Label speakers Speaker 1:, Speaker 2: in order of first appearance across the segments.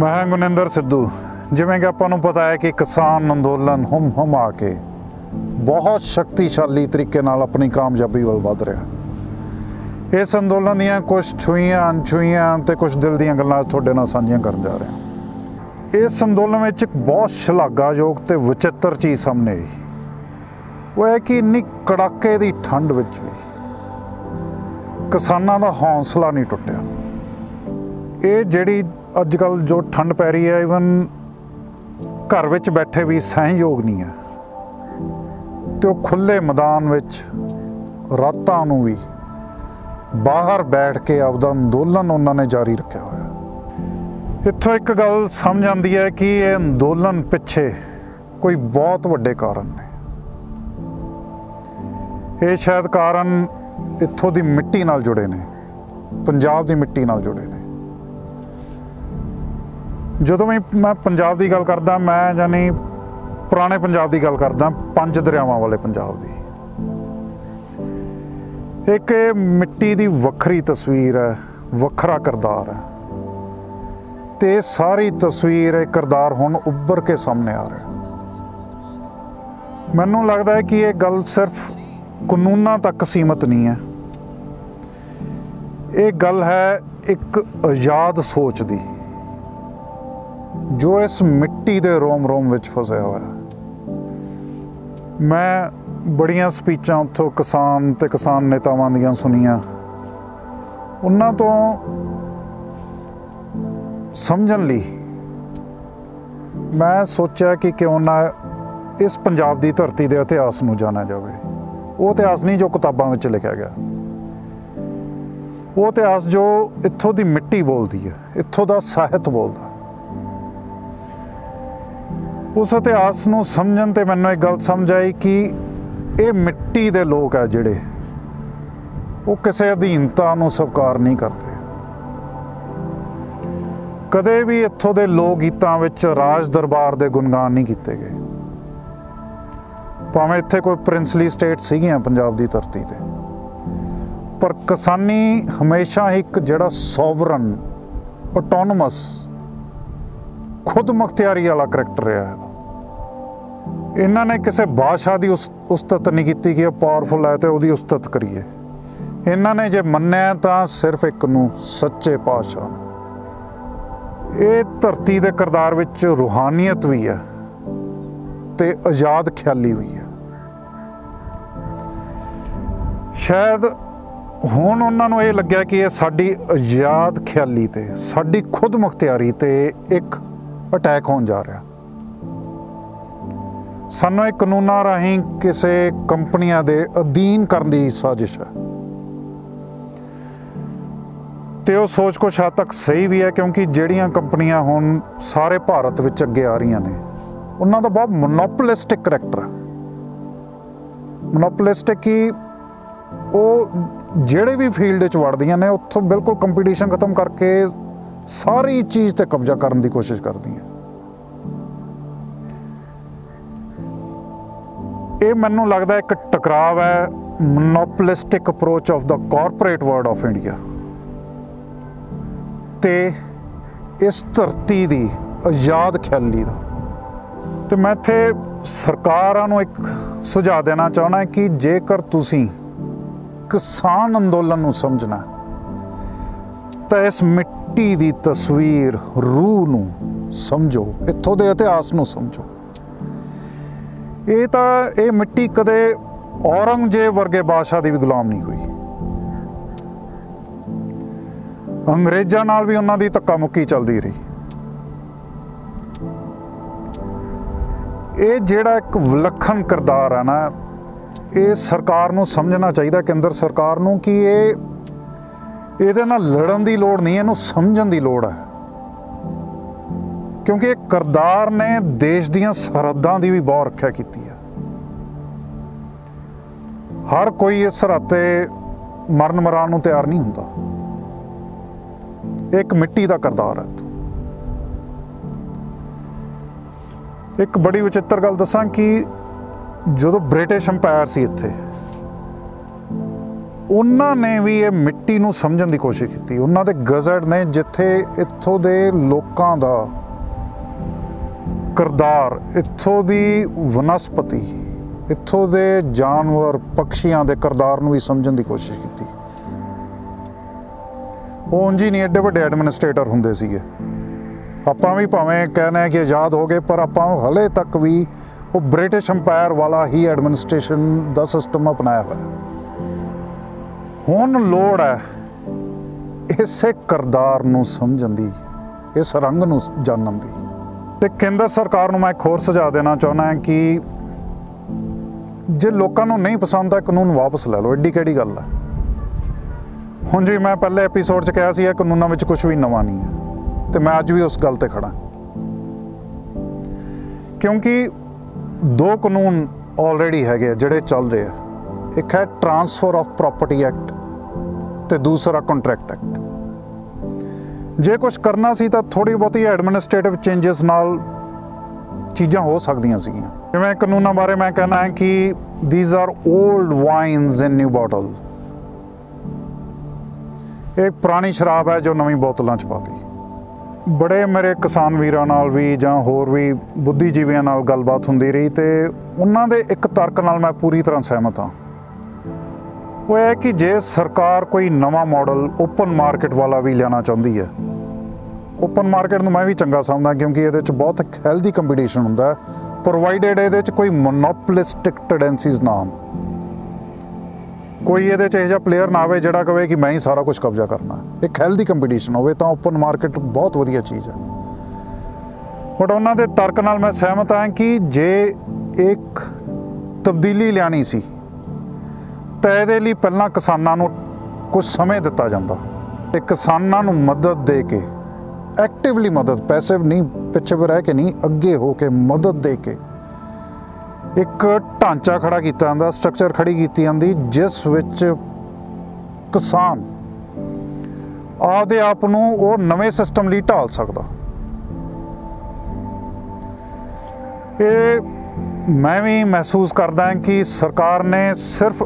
Speaker 1: मैं गुनिंदर सिद्धू। जिवें कि आपां नूं पता है कि किसान अंदोलन हुम आके बहुत शक्तिशाली तरीके नाल अपनी कामयाबी वल वध रहा। इस अंदोलन दीयां कुछ छुईयां अनछुईयां ते कुछ दिल दीयां गल्लां तुहाडे नाल साझीआं करन जा रहा। इस अंदोलन विच एक बहुत शलाघायोग ते विचित्र चीज़ सामने आई। वो है कि इन्नी कड़ाके दी ठंड विच भी किसानां दा हौसला नहीं टुटिया। ये जिहड़ी अजकल जो ठंड पै रही है, ईवन घर विच बैठे भी सहयोग नहीं है, तो खुले मैदान विच रातां नूं भी बाहर बैठ के आपदा अंदोलन उन्होंने जारी रखा होया। इत्थों एक गल समझ आती है कि ये अंदोलन पिछे कोई बहुत वड्डे कारण ने। ये शायद कारण इत्थों की मिट्टी नाल जुड़े ने, पंजाब की मिट्टी नाल जुड़े ने। ਜਦੋਂ भी मैं पंजाब की गल करदा, मैं जानी पुराने पंजाब की गल करदा, 5 दरियावां वाले पंजाब की। एक मिट्टी की वक्री तस्वीर है, वखरा किरदार है, तो सारी तस्वीर किरदार हुण उभर के सामने आ रहा। मैनूं लगदा है कि ये गल सिर्फ कानूनां तक सीमित नहीं है। ये गल है एक आज़ाद सोच की, जो इस मिट्टी के रोम रोम विच फसिया हुआ है। मैं बड़ियां स्पीचां उत्थों किसान ते किसान नेतावां दियां सुनियां। उन्हां तो समझण लई मैं सोचा कि क्यों ना इस पंजाब की धरती के इतिहास नूं जाना जाए। वो इतिहास नहीं जो किताबां विच लिखा गया, वो इतिहास जो इत्थों की मिट्टी बोलती है, इत्थों का साहित्य बोलता। उस इतिहास नूं समझण ते मैनूं एक गल समझ आई कि ये मिट्टी दे लोग है जिहड़े वो किसी अधीनता नूं स्वीकार नहीं करते। कदे भी इत्थों दे लोक गीतां विच राज दरबार दे गुणगान नहीं कीते गए। भावें इत्थे कोई प्रिंसली स्टेट सीगियां पंजाब की धरती ते, पर किसानी हमेशा एक जिहड़ा सॉवरन ऑटोनमस खुद मुख्तियारी वाला करैक्टर रहा है। इन्हों ने किसी बादशाह की उस्तत नहीं की कि पावरफुल है तो उसकी उस्तत करिए। इन्होंने जे मन्निया तो सिर्फ एक नूं सच्चे पातशाह। ये धरती के किरदार विच रूहानियत भी है ते आज़ाद ख्याली भी है। शायद हुण उन्होंने ये लग्या कि ये साडी आज़ाद ख्याली ते साडी खुद मुख्तियारी ते एक अटैक होने जा रहा। सानू एक कानूना राही किसी कंपनियां दे अधीन करने की साजिश है। तो वो सोच कुछ हद तक सही भी है, क्योंकि जिहड़ियां कंपनियां हुण सारे भारत विच अगे आ रही ने, उन्हां दा बहुत मोनोपोलिस्टिक करैक्टर है। मोनोपोलिस्टिक कि वो जिहड़े भी फील्ड च वड़दियां ने उत्थों बिल्कुल कंपीटीशन खत्म करके सारी चीज़ ते कब्जा करने की कोशिश करती हैं। ये मैनूं लगदा एक टकराव है monopolistic approach of the corporate world of India ते इस धरती की आज़ाद ख्याली का। तो मैं इत्थे सरकारां नूं एक सुझाव देना चाहना कि जेकर तुसीं किसान अंदोलन नूं समझना तो इस मिट्टी की तस्वीर रूह नूं समझो, इत्थों के इतिहास नूं समझो। ये मिट्टी कदे औरंगजेब वर्गे बादशाह की भी गुलाम नहीं हुई। अंग्रेज़ां नाल भी उन्हां दी धक्का मुक्की चलती रही। ये जिहड़ा एक विलखण किरदार है ना, ये सरकार नूं समझना चाहिए, केंद्र सरकार नूं कि ये नाल लड़न की लोड़ नहीं, इहनूं समझण की लोड़ है। क्योंकि एक किरदार ने देश दीयां सरहदां की भी बहुत रक्षा की है। हर कोई इस सरहद ते मरन मरान नूं तैयार नहीं हुंदा। एक मिट्टी का किरदार है। एक बड़ी विचित्र गल दसां कि जो ब्रिटिश अंपायर सी इत्थे, ਉਹਨਾਂ ਨੇ ਵੀ ਇਹ ਮਿੱਟੀ ਨੂੰ ਸਮਝਣ ਦੀ ਕੋਸ਼ਿਸ਼ ਕੀਤੀ। ਉਹਨਾਂ ਦੇ ਗਜ਼ਟ ਨੇ ਜਿੱਥੇ ਇੱਥੋਂ ਦੇ ਲੋਕਾਂ ਦਾ ਕਿਰਦਾਰ, ਇੱਥੋਂ ਦੀ ਵਨਸਪਤੀ, ਇੱਥੋਂ ਦੇ ਜਾਨਵਰ ਪਕਸ਼ੀਆਂ ਦੇ ਕਿਰਦਾਰ ਨੂੰ ਵੀ ਸਮਝਣ ਦੀ ਕੋਸ਼ਿਸ਼ ਕੀਤੀ। ਉਹ ਉਂਝ ਹੀ ਨਹੀਂ ਐਡੇ ਵੱਡੇ ਐਡਮਿਨਿਸਟ੍ਰੇਟਰ ਹੁੰਦੇ ਸੀਗੇ। ਆਪਾਂ ਵੀ ਭਾਵੇਂ ਕਹਿੰਦੇ ਕਿ ਆਜ਼ਾਦ ਹੋ ਗਏ, ਪਰ ਆਪਾਂ ਹਲੇ ਤੱਕ ਵੀ ਉਹ ਬ੍ਰਿਟਿਸ਼ ਅੰਪਾਇਰ ਵਾਲਾ ਹੀ ਐਡਮਿਨਿਸਟ੍ਰੇਸ਼ਨ ਦਾ ਸਿਸਟਮ ਅਪਣਾਇਆ ਹੋਇਆ। ਹੁਣ ਲੋੜ ਹੈ ਇਸੇ ਕਿਰਦਾਰ ਨੂੰ ਸਮਝਣ ਦੀ, ਇਸ ਰੰਗ ਨੂੰ ਜਾਣਨ ਦੀ। ਤੇ ਕੇਂਦਰ ਸਰਕਾਰ ਨੂੰ ਮੈਂ ਇੱਕ ਹੋਰ ਸੁਝਾਅ ਦੇਣਾ ਚਾਹੁੰਦਾ ਹਾਂ ਕਿ ਜੇ ਲੋਕਾਂ ਨੂੰ ਨਹੀਂ ਪਸੰਦ ਤਾਂ ਕਾਨੂੰਨ ਵਾਪਸ ਲੈ ਲਓ, ਐਡੀ ਕਿਹੜੀ ਗੱਲ ਹੈ। ਹੁਣ ਜੀ ਮੈਂ ਪਹਿਲੇ ਐਪੀਸੋਡ 'ਚ ਕਿਹਾ ਸੀ ਇਹ ਕਾਨੂੰਨਾਂ ਵਿੱਚ ਕੁਝ ਵੀ ਨਵਾਂ ਨਹੀਂ ਹੈ, ਤੇ ਮੈਂ ਅੱਜ ਵੀ ਉਸ ਗੱਲ ਤੇ ਖੜਾ, ਕਿਉਂਕਿ ਦੋ ਕਾਨੂੰਨ ਆਲਰੇਡੀ ਹੈਗੇ ਜਿਹੜੇ ਚੱਲ ਰਹੇ ਆ। ਇੱਕ ਹੈ ਟਰਾਂਸਫਰ ਆਫ ਪ੍ਰਾਪਰਟੀ ਐਕਟ ਤੇ ਦੂਸਰਾ ਕੰਟਰੈਕਟ ਐਕਟ। ਜੇ ਕੁਝ ਕਰਨਾ ਸੀ ਤਾਂ ਥੋੜੀ ਬਹੁਤੀ ਐਡਮਿਨਿਸਟ੍ਰੇਟਿਵ ਚੇਂਜਸ ਨਾਲ ਚੀਜ਼ਾਂ ਹੋ ਸਕਦੀਆਂ ਸੀਗੀਆਂ। ਜਿਵੇਂ ਕਾਨੂੰਨਾਂ ਬਾਰੇ ਮੈਂ ਕਹਿਣਾ ਹੈ ਕਿ these are old wines in new bottle। ਇਹ ਪੁਰਾਣੀ ਸ਼ਰਾਬ ਹੈ ਜੋ ਨਵੀਂ ਬੋਤਲਾਂ 'ਚ ਪਾਤੀ। ਬੜੇ ਮੇਰੇ ਕਿਸਾਨ ਵੀਰਾਂ ਨਾਲ ਵੀ ਜਾਂ ਹੋਰ ਵੀ ਬੁੱਧੀਜੀਵੀਆਂ ਨਾਲ ਗੱਲਬਾਤ ਹੁੰਦੀ ਰਹੀ, ਤੇ ਉਹਨਾਂ ਦੇ ਇੱਕ ਤਰਕ ਨਾਲ ਮੈਂ ਪੂਰੀ ਤਰ੍ਹਾਂ ਸਹਿਮਤ ਹਾਂ। ਉਹ ਹੈ ਕਿ ਜੇ ਸਰਕਾਰ ਕੋਈ ਨਵਾਂ ਮਾਡਲ ਓਪਨ ਮਾਰਕੀਟ ਵਾਲਾ ਵੀ ਲਿਆਉਣਾ ਚਾਹੁੰਦੀ ਹੈ, ਓਪਨ ਮਾਰਕੀਟ ਨੂੰ ਮੈਂ ਵੀ ਚੰਗਾ ਸਮਝਦਾ ਕਿਉਂਕਿ ਇਹਦੇ 'ਚ ਬਹੁਤ ਹੈਲਦੀ ਕੰਪੀਟੀਸ਼ਨ ਹੁੰਦਾ, ਪ੍ਰੋਵਾਈਡਡ ਇਹਦੇ 'ਚ ਕੋਈ ਮੋਨੋਪੋਲਿਸਟਿਕ ਟੈਂਡੈਂਸੀਜ਼ ਨਾ ਹੋਣ। ਕੋਈ ਇਹਦੇ 'ਚ ਇਹੋ ਜਿਹਾ ਪਲੇਅਰ ਨਾ ਆਵੇ ਜਿਹੜਾ ਕਹੇ ਕਿ ਮੈਂ ਹੀ ਸਾਰਾ ਕੁਝ ਕਬਜ਼ਾ ਕਰਨਾ। ਇੱਕ ਹੈਲਦੀ ਕੰਪੀਟੀਸ਼ਨ ਹੋਵੇ ਤਾਂ ਓਪਨ ਮਾਰਕੀਟ ਬਹੁਤ ਵਧੀਆ ਚੀਜ਼ ਹੈ। ਬਟ ਉਹਨਾਂ ਦੇ ਤਰਕ ਨਾਲ ਮੈਂ ਸਹਿਮਤ ਹਾਂ ਕਿ ਜੇ ਇੱਕ ਤਬਦੀਲੀ ਲਿਆਉਣੀ ਸੀ ਤਾਂ ਇਹਦੇ ਲਈ ਪਹਿਲਾਂ ਕਿਸਾਨਾਂ ਨੂੰ ਕੁਝ ਸਮੇਂ ਦਿੱਤਾ ਜਾਂਦਾ, ਤੇ ਕਿਸਾਨਾਂ ਨੂੰ ਮਦਦ ਦੇ ਕੇ, ਐਕਟਿਵਲੀ ਮਦਦ, ਪੈਸਿਵ ਨਹੀਂ, ਪਿੱਛੇ ਰਹਿ ਕੇ ਨਹੀਂ, ਅੱਗੇ ਹੋ ਕੇ ਮਦਦ ਦੇ ਕੇ ਇੱਕ ਢਾਂਚਾ ਖੜਾ ਕੀਤਾ ਜਾਂਦਾ, ਸਟਰਕਚਰ ਖੜੀ ਕੀਤੀ ਜਾਂਦੀ, ਜਿਸ ਵਿੱਚ ਕਿਸਾਨ ਆਪਦੇ ਆਪ ਨੂੰ ਉਹ ਨਵੇਂ ਸਿਸਟਮ ਲਈ ਢਾਲ ਸਕਦਾ। ਇਹ ਮੈਂ ਵੀ ਮਹਿਸੂਸ ਕਰਦਾ ਹਾਂ ਕਿ ਸਰਕਾਰ ਨੇ ਸਿਰਫ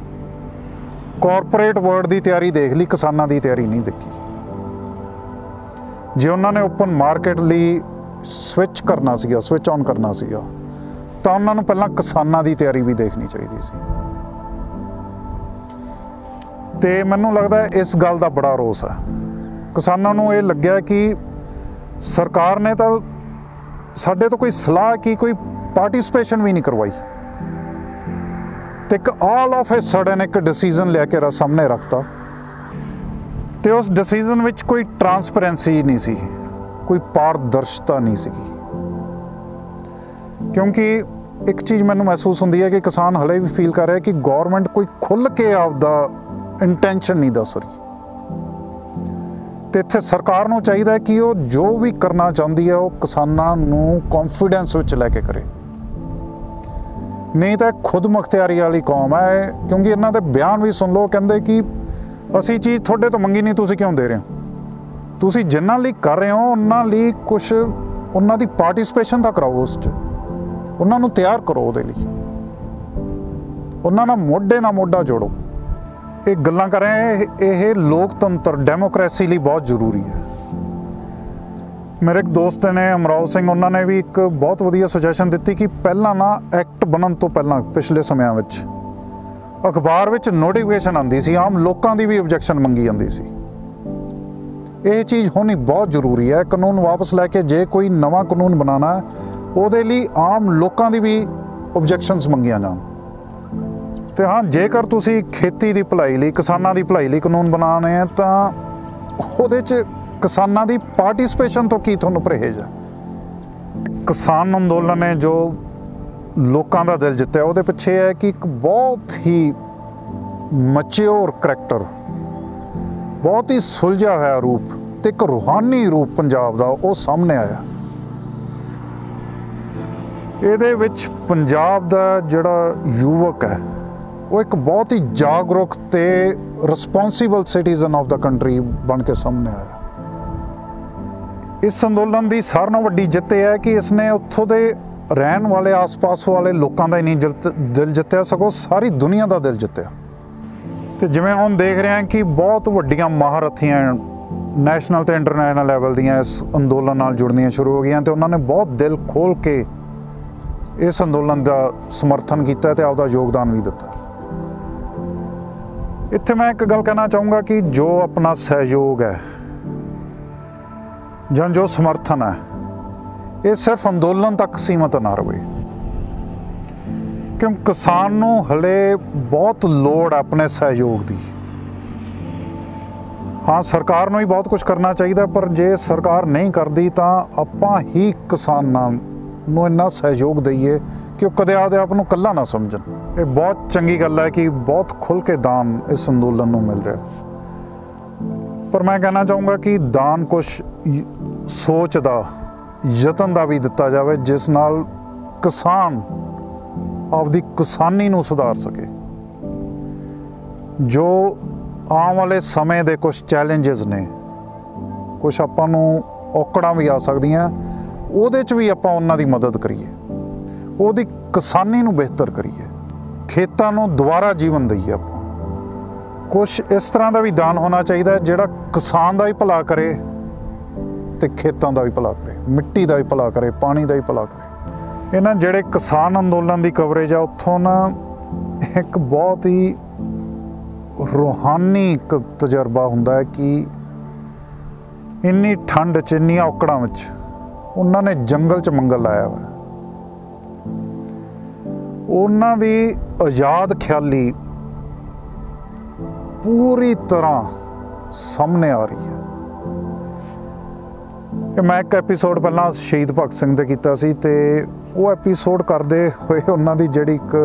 Speaker 1: ਕਾਰਪੋਰੇਟ ਵਰਲਡ ਦੀ ਤਿਆਰੀ ਦੇਖ ਲਈ, ਕਿਸਾਨਾਂ ਦੀ ਤਿਆਰੀ ਨਹੀਂ ਦੇਖੀ। ਜੇ ਉਹਨਾਂ ਨੇ ਓਪਨ ਮਾਰਕੀਟ ਲਈ ਸਵਿਚ ਕਰਨਾ ਸੀਗਾ, ਸਵਿਚ ਔਨ ਕਰਨਾ ਸੀਗਾ, ਤਾਂ ਉਹਨਾਂ ਨੂੰ ਪਹਿਲਾਂ ਕਿਸਾਨਾਂ ਦੀ ਤਿਆਰੀ ਵੀ ਦੇਖਣੀ ਚਾਹੀਦੀ ਸੀ। ਤੇ ਮੈਨੂੰ ਲੱਗਦਾ ਹੈ ਇਸ ਗੱਲ ਦਾ ਬੜਾ ਰੋਸ ਹੈ। ਕਿਸਾਨਾਂ ਨੂੰ ਇਹ ਲੱਗਿਆ ਕਿ ਸਰਕਾਰ ਨੇ ਤਾਂ ਸਾਡੇ ਤੋਂ ਕੋਈ ਸਲਾਹ ਕੀ, ਕੋਈ ਪਾਰਟੀਸਪੇਸ਼ਨ ਵੀ ਨਹੀਂ ਕਰਵਾਈ, ਤੇ ਇੱਕ ਆਲ ਆਫ ਏ ਸਡਨ ਇੱਕ ਡਿਸੀਜ਼ਨ ਲੈ ਕੇ ਸਾਹਮਣੇ ਰੱਖਤਾ, ਤੇ ਉਸ ਡਿਸੀਜ਼ਨ ਵਿੱਚ ਕੋਈ ਟਰਾਂਸਪੇਰੈਂਸੀ ਨਹੀਂ ਸੀ, ਕੋਈ ਪਾਰਦਰਸ਼ਤਾ ਨਹੀਂ ਸੀਗੀ। ਕਿਉਂਕਿ ਇੱਕ ਚੀਜ਼ ਮੈਨੂੰ ਮਹਿਸੂਸ ਹੁੰਦੀ ਹੈ ਕਿ ਕਿਸਾਨ ਹਲੇ ਵੀ ਫੀਲ ਕਰ ਰਿਹਾ ਕਿ ਗੌਰਮੈਂਟ ਕੋਈ ਖੁੱਲ੍ਹ ਕੇ ਆਪਦਾ ਇੰਟੈਂਸ਼ਨ ਨਹੀਂ ਦੱਸ ਰਹੀ, ਤੇ ਇੱਥੇ ਸਰਕਾਰ ਨੂੰ ਚਾਹੀਦਾ ਕਿ ਉਹ ਜੋ ਵੀ ਕਰਨਾ ਚਾਹੁੰਦੀ ਹੈ ਉਹ ਕਿਸਾਨਾਂ ਨੂੰ ਕੌਨਫੀਡੈਂਸ ਵਿੱਚ ਲੈ ਕੇ ਕਰੇ। ਨਹੀਂ ਤਾਂ ਖੁਦ ਮੁਖਤਿਆਰੀ ਵਾਲੀ ਕੌਮ ਹੈ। ਕਿਉਂਕਿ ਇਹਨਾਂ ਦੇ ਬਿਆਨ ਵੀ ਸੁਣ ਲਓ, ਕਹਿੰਦੇ ਕਿ ਅਸੀਂ ਚੀਜ਼ ਤੁਹਾਡੇ ਤੋਂ ਮੰਗੀ ਨਹੀਂ, ਤੁਸੀਂ ਕਿਉਂ ਦੇ ਰਹੇ ਹੋ? ਤੁਸੀਂ ਜਿਨ੍ਹਾਂ ਲਈ ਕਰ ਰਹੇ ਹੋ ਉਹਨਾਂ ਲਈ ਕੁਛ, ਉਹਨਾਂ ਦੀ ਪਾਰਟੀਸਪੇਸ਼ਨ ਤਾਂ ਕਰਾਓ, ਉਸ 'ਚ ਉਹਨਾਂ ਨੂੰ ਤਿਆਰ ਕਰੋ, ਉਹਦੇ ਲਈ ਉਹਨਾਂ ਨਾਲ ਮੋਢੇ ਨਾਲ ਮੋਢਾ ਜੋੜੋ। ਇਹ ਗੱਲਾਂ ਕਰ ਰਹੇ, ਇਹ ਲੋਕਤੰਤਰ, ਡੈਮੋਕ੍ਰੇਸੀ ਲਈ ਬਹੁਤ ਜ਼ਰੂਰੀ ਹੈ। ਮੇਰੇ ਇੱਕ ਦੋਸਤ ਨੇ ਅਮਰਾਓ ਸਿੰਘ, ਉਹਨਾਂ ਨੇ ਵੀ ਇੱਕ ਬਹੁਤ ਵਧੀਆ ਸੁਜੈਸ਼ਨ ਦਿੱਤੀ ਕਿ ਪਹਿਲਾਂ ਨਾ ਐਕਟ ਬਣਨ ਤੋਂ ਪਹਿਲਾਂ ਪਿਛਲੇ ਸਮਿਆਂ ਵਿੱਚ ਅਖਬਾਰ ਵਿੱਚ ਨੋਟੀਫਿਕੇਸ਼ਨ ਆਉਂਦੀ ਸੀ, ਆਮ ਲੋਕਾਂ ਦੀ ਵੀ ਆਬਜੈਕਸ਼ਨ ਮੰਗੀ ਜਾਂਦੀ ਸੀ। ਇਹ ਚੀਜ਼ ਹੋਣੀ ਬਹੁਤ ਜ਼ਰੂਰੀ ਹੈ। ਕਾਨੂੰਨ ਵਾਪਸ ਲੈ ਕੇ ਜੇ ਕੋਈ ਨਵਾਂ ਕਾਨੂੰਨ ਬਣਾਉਣਾ, ਉਹਦੇ ਲਈ ਆਮ ਲੋਕਾਂ ਦੀ ਵੀ ਆਬਜੈਕਸ਼ਨਸ ਮੰਗੀਆਂ ਜਾਣ। ਤੇ ਹਾਂ, ਜੇਕਰ ਤੁਸੀਂ ਖੇਤੀ ਦੀ ਭਲਾਈ ਲਈ, ਕਿਸਾਨਾਂ ਦੀ ਭਲਾਈ ਲਈ ਕਾਨੂੰਨ ਬਣਾਉਣੇ ਆ, ਤਾਂ ਉਹਦੇ 'ਚ ਕਿਸਾਨਾਂ ਦੀ ਪਾਰਟੀਸਪੇਸ਼ਨ ਤੋਂ ਕੀ ਤੁਹਾਨੂੰ ਪਰਹੇਜ਼ ਹੈ? ਕਿਸਾਨ ਅੰਦੋਲਨ ਨੇ ਜੋ ਲੋਕਾਂ ਦਾ ਦਿਲ ਜਿੱਤਿਆ, ਉਹਦੇ ਪਿੱਛੇ ਹੈ ਕਿ ਇੱਕ ਬਹੁਤ ਹੀ ਮੈਚਿਓਰ ਕਰੈਕਟਰ, ਬਹੁਤ ਹੀ ਸੁਲਝਿਆ ਹੋਇਆ ਰੂਪ ਤੇ ਇੱਕ ਰੂਹਾਨੀ ਰੂਪ ਪੰਜਾਬ ਦਾ ਉਹ ਸਾਹਮਣੇ ਆਇਆ। ਇਹਦੇ ਵਿੱਚ ਪੰਜਾਬ ਦਾ ਜਿਹੜਾ ਯੁਵਕ ਹੈ ਉਹ ਇੱਕ ਬਹੁਤ ਹੀ ਜਾਗਰੂਕ ਤੇ responsible citizen of the country ਬਣ ਕੇ ਸਾਹਮਣੇ ਆਇਆ। ਇਸ ਅੰਦੋਲਨ ਦੀ ਸਾਰਿਆਂ ਨਾਲੋਂ ਵੱਡੀ ਜਿੱਤ ਇਹ ਹੈ ਕਿ ਇਸਨੇ ਉੱਥੋਂ ਦੇ ਰਹਿਣ ਵਾਲੇ, ਆਸ-ਪਾਸ ਵਾਲੇ ਲੋਕਾਂ ਦਾ ਹੀ ਨਹੀਂ ਦਿਲ ਜਿੱਤਿਆ, ਸਗੋਂ ਸਾਰੀ ਦੁਨੀਆ ਦਾ ਦਿਲ ਜਿੱਤਿਆ। ਤੇ ਜਿਵੇਂ ਹੁਣ ਦੇਖ ਰਹੇ ਹਾਂ ਕਿ ਬਹੁਤ ਵੱਡੀਆਂ ਮਹਾਰਥੀਆਂ ਨੈਸ਼ਨਲ ਤੇ ਇੰਟਰਨੈਸ਼ਨਲ ਲੈਵਲ ਦੀਆਂ ਇਸ ਅੰਦੋਲਨ ਨਾਲ ਜੁੜਨੀਆਂ ਸ਼ੁਰੂ ਹੋ ਗਈਆਂ ਤੇ ਉਹਨਾਂ ਨੇ ਬਹੁਤ ਦਿਲ ਖੋਲ ਕੇ ਇਸ ਅੰਦੋਲਨ ਦਾ ਸਮਰਥਨ ਕੀਤਾ ਤੇ ਆਪਦਾ ਯੋਗਦਾਨ ਵੀ ਦਿੱਤਾ। ਇੱਥੇ ਮੈਂ ਇੱਕ ਗੱਲ ਕਹਿਣਾ ਚਾਹੂੰਗਾ ਕਿ ਜੋ ਆਪਣਾ ਸਹਿਯੋਗ ਹੈ ਜਾਂ ਜੋ ਸਮਰਥਨ ਹੈ ਇਹ ਸਿਰਫ ਅੰਦੋਲਨ ਤੱਕ ਸੀਮਤ ਨਾ ਰਹੇ, ਕਿਉਂਕਿ ਕਿਸਾਨ ਨੂੰ ਹਲੇ ਬਹੁਤ ਲੋੜ ਹੈ ਆਪਣੇ ਸਹਿਯੋਗ ਦੀ। ਹਾਂ, ਸਰਕਾਰ ਨੂੰ ਵੀ ਬਹੁਤ ਕੁਝ ਕਰਨਾ ਚਾਹੀਦਾ, ਪਰ ਜੇ ਸਰਕਾਰ ਨਹੀਂ ਕਰਦੀ ਤਾਂ ਆਪਾਂ ਹੀ ਕਿਸਾਨਾਂ ਨੂੰ ਇੰਨਾ ਸਹਿਯੋਗ ਦਈਏ ਕਿ ਉਹ ਕਦੇ ਆਪਦੇ ਆਪ ਨੂੰ ਇਕੱਲਾ ਨਾ ਸਮਝਣ। ਇਹ ਬਹੁਤ ਚੰਗੀ ਗੱਲ ਹੈ ਕਿ ਬਹੁਤ ਖੁੱਲ੍ਹ ਕੇ ਦਾਨ ਇਸ ਅੰਦੋਲਨ ਨੂੰ ਮਿਲ ਰਿਹਾ, ਪਰ ਮੈਂ ਕਹਿਣਾ ਚਾਹੂੰਗਾ ਕਿ ਦਾਨ ਕੁਛ ਸੋਚ ਦਾ, ਯਤਨ ਦਾ ਵੀ ਦਿੱਤਾ ਜਾਵੇ ਜਿਸ ਨਾਲ ਕਿਸਾਨ ਆਪਦੀ ਕਿਸਾਨੀ ਨੂੰ ਸੁਧਾਰ ਸਕੇ। ਜੋ ਆਉਣ ਵਾਲੇ ਸਮੇਂ ਦੇ ਕੁਝ ਚੈਲੰਜਸ ਨੇ, ਕੁਛ ਆਪਾਂ ਨੂੰ ਔਕੜਾਂ ਵੀ ਆ ਸਕਦੀਆਂ, ਉਹਦੇ 'ਚ ਵੀ ਆਪਾਂ ਉਹਨਾਂ ਦੀ ਮਦਦ ਕਰੀਏ, ਉਹਦੀ ਕਿਸਾਨੀ ਨੂੰ ਬਿਹਤਰ ਕਰੀਏ, ਖੇਤਾਂ ਨੂੰ ਦੁਬਾਰਾ ਜੀਵਨ ਦਈਏ। ਆਪਾਂ ਕੁਛ ਇਸ ਤਰ੍ਹਾਂ ਦਾ ਵੀ ਦਾਨ ਹੋਣਾ ਚਾਹੀਦਾ ਜਿਹੜਾ ਕਿਸਾਨ ਦਾ ਵੀ ਭਲਾ ਕਰੇ ਤੇ ਖੇਤਾਂ ਦਾ ਵੀ ਭਲਾ ਕਰੇ, ਮਿੱਟੀ ਦਾ ਵੀ ਭਲਾ ਕਰੇ, ਪਾਣੀ ਦਾ ਵੀ ਭਲਾ ਕਰੇ। ਇਹਨਾਂ ਜਿਹੜੇ ਕਿਸਾਨ ਅੰਦੋਲਨ ਦੀ ਕਵਰੇਜ ਆ ਉੱਥੋਂ ਨਾ ਇੱਕ ਬਹੁਤ ਹੀ ਰੂਹਾਨੀ ਇੱਕ ਤਜਰਬਾ ਹੁੰਦਾ ਹੈ ਕਿ ਇੰਨੀ ਠੰਡ 'ਚ, ਇੰਨੀਆਂ ਔਕੜਾਂ ਵਿੱਚ ਉਹਨਾਂ ਨੇ ਜੰਗਲ 'ਚ ਮੰਗਲ ਲਾਇਆ ਵਾ। ਉਹਨਾਂ ਦੀ ਆਜ਼ਾਦ ਖਿਆਲੀ ਪੂਰੀ ਤਰ੍ਹਾਂ ਸਾਹਮਣੇ ਆ ਰਹੀ ਹੈ। ਮੈਂ ਇੱਕ ਐਪੀਸੋਡ ਪਹਿਲਾਂ ਸ਼ਹੀਦ ਭਗਤ ਸਿੰਘ 'ਤੇ ਕੀਤਾ ਸੀ ਤੇ ਉਹ ਐਪੀਸੋਡ ਕਰਦੇ ਹੋਏ ਉਹਨਾਂ ਦੀ ਜਿਹੜੀ ਇੱਕ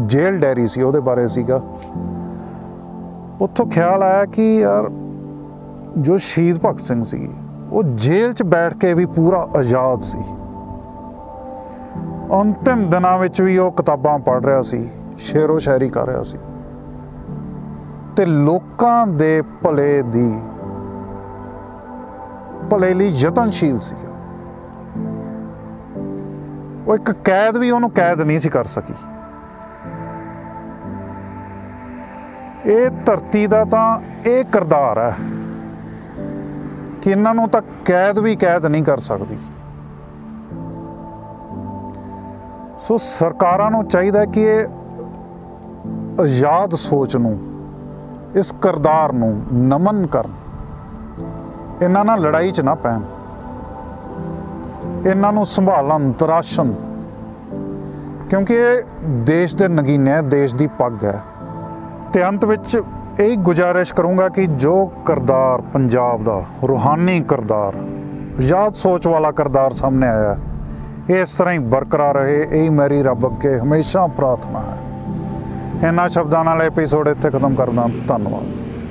Speaker 1: ਜੇਲ੍ਹ ਡਾਇਰੀ ਸੀ ਉਹਦੇ ਬਾਰੇ ਸੀਗਾ। ਉੱਥੋਂ ਖਿਆਲ ਆਇਆ ਕਿ ਯਾਰ ਜੋ ਸ਼ਹੀਦ ਭਗਤ ਸਿੰਘ ਸੀ ਉਹ ਜੇਲ੍ਹ 'ਚ ਬੈਠ ਕੇ ਵੀ ਪੂਰਾ ਆਜ਼ਾਦ ਸੀ। ਅੰਤਿਮ ਦਿਨਾਂ ਵਿੱਚ ਵੀ ਉਹ ਕਿਤਾਬਾਂ ਪੜ੍ਹ ਰਿਹਾ ਸੀ, ਸ਼ੇਰੋ ਸ਼ਾਇਰੀ ਕਰ ਰਿਹਾ ਸੀ ਤੇ ਲੋਕਾਂ ਦੇ ਭਲੇ ਲਈ ਯਤਨਸ਼ੀਲ ਸੀ। ਉਹ ਇੱਕ ਕੈਦ ਵੀ ਉਹਨੂੰ ਕੈਦ ਨਹੀਂ ਸੀ ਕਰ ਸਕੀ। ਇਹ ਧਰਤੀ ਦਾ ਤਾਂ ਇਹ ਕਿਰਦਾਰ ਹੈ ਕਿ ਇਹਨਾਂ ਨੂੰ ਤਾਂ ਕੈਦ ਵੀ ਕੈਦ ਨਹੀਂ ਕਰ ਸਕਦੀ। ਸੋ ਸਰਕਾਰਾਂ ਨੂੰ ਚਾਹੀਦਾ ਕਿ ਇਹ ਆਜ਼ਾਦ ਸੋਚ ਨੂੰ, ਇਸ ਕਿਰਦਾਰ ਨੂੰ ਨਮਨ ਕਰਨ, ਇਹਨਾਂ ਨਾਲ ਲੜਾਈ 'ਚ ਨਾ ਪੈਣ, ਇਹਨਾਂ ਨੂੰ ਸੰਭਾਲਣ, ਤਰਾਸ਼ਣ, ਕਿਉਂਕਿ ਇਹ ਦੇਸ਼ ਦੇ ਨਗੀਨੇ ਹੈ, ਦੇਸ਼ ਦੀ ਪੱਗ ਹੈ। ਤੇ ਅੰਤ ਵਿੱਚ ਇਹ ਗੁਜ਼ਾਰਿਸ਼ ਕਰੂੰਗਾ ਕਿ ਜੋ ਕਿਰਦਾਰ ਪੰਜਾਬ ਦਾ ਰੂਹਾਨੀ ਕਿਰਦਾਰ, ਆਜ਼ਾਦ ਸੋਚ ਵਾਲਾ ਕਿਰਦਾਰ ਸਾਹਮਣੇ ਆਇਆ, ਇਹ ਇਸ ਤਰ੍ਹਾਂ ਹੀ ਬਰਕਰਾਰ ਰਹੇ, ਇਹ ਮੇਰੀ ਰੱਬ ਅੱਗੇ ਹਮੇਸ਼ਾ ਪ੍ਰਾਰਥਨਾ ਹੈ। ਇਹਨਾਂ ਸ਼ਬਦਾਂ ਨਾਲ ਐਪੀਸੋਡ ਇੱਥੇ ਖਤਮ ਕਰਦਾ। ਧੰਨਵਾਦ।